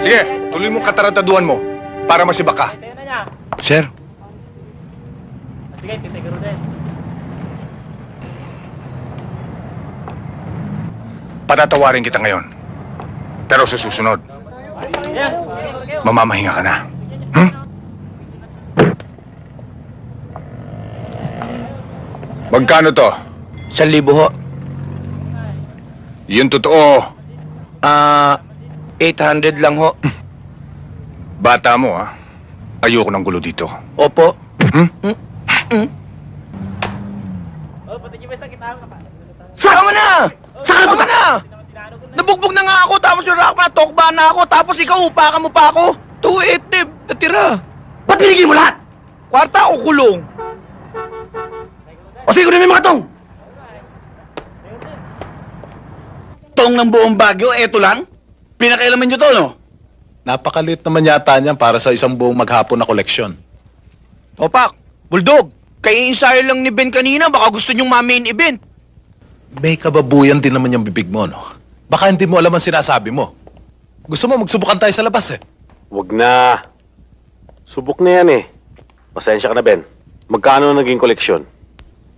Sige, tuloy mo katarantaduhan mo para masibak ka. Sir, Sige, titiguro din. Patatawarin kita ngayon. Pero sa susunod, Yan. mamamahinga ka na. Hmm? Magkano to? 1,000 ho. Yun totoo. 800 lang ho. Bata mo, ha? Ayoko ng gulo dito. Opo. Oh, pati yung isang kita ka pa. Saka mo na! Saka mo na! Nabugbog na nga ako, tapos yung rock na tokba na ako, tapos ikaw upakan mo pa ako. 280 natira. Ba't binigay mo lahat? Kwarta o kulong? O sige ko na may mga tong! Tong ng buong Baguio, eto lang? Pinakailaman nyo to, no? Napakaliit naman yata niyan para sa isang buong maghapon na koleksyon. Topak, Bulldog, kayo ensayo lang ni Ben kanina, baka gusto nyong ma-main event. May kababuyan din naman yung bibig mo, no? Baka hindi mo alam ang sinasabi mo. Gusto mo magsubukan tayo sa labas, eh. Wag na. Subok na yan eh. Pasensya ka na, Ben. Magkano naging koleksyon?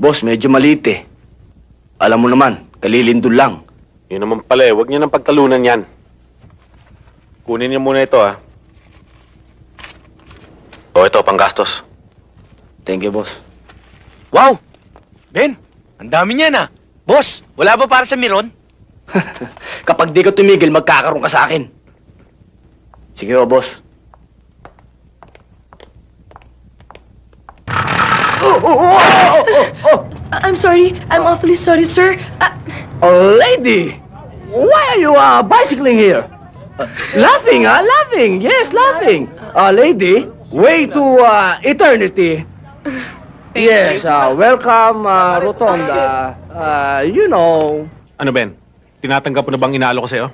Boss, medyo maliit eh. Alam mo naman, kalilindol lang. Yun naman pala eh. Wag niyo nang pagtalunan yan. Kunin niyo muna ito, ha. O, ito, panggastos. Thank you, boss. Wow! Ben, ang dami niyan ah. Boss, wala ba para sa Miron? Kapag di ka tumigil, magkakaroon ka sa akin. Sige o, boss. I'm sorry. I'm awfully sorry, sir. Oh, lady! Why are you bicycling here? Laughing, huh? Laughing. Yes, laughing. Lady, way to eternity. Yes, welcome, Rotonda. You know. Ano, Ben? Tinatanggap mo na bang inaalo ko sa'yo?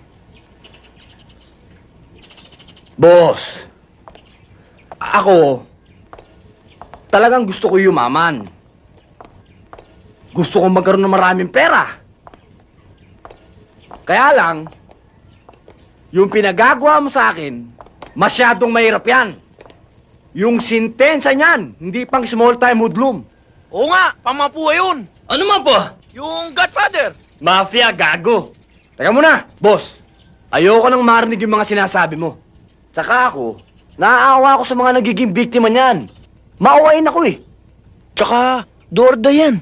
Boss, ako, talagang gusto ko yumaman. Gusto ko magkaroon ng maraming pera. Kaya lang, yung pinagagawa mo sa akin, masyadong mahirap yan. Yung sintensya niyan, hindi pang small-time hoodlum. Oo nga, pamapuha yun. Ano man po? Yung Godfather. Mafia, gago. Teka muna, boss. Ayoko nang marinig yung mga sinasabi mo. Tsaka ako, naaawa ako sa mga nagiging biktima niyan. Maawain ako eh. Tsaka, Dorda yan.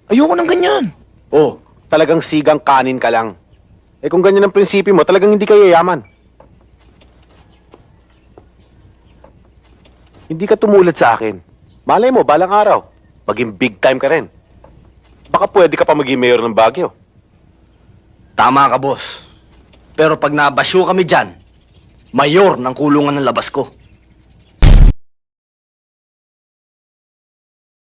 Ayoko ng ganyan. Oh, talagang sigang kanin ka lang. Eh kung ganyan ang prinsipyo mo, talagang hindi ka yayaman. Hindi ka tumulad sa akin. Malay mo, balang araw, maging big time ka rin. Baka pwede ka pa maging mayor ng Baguio. Tama ka, boss. Pero pag nabasyo kami dyan, mayor ng kulungan ng labas ko.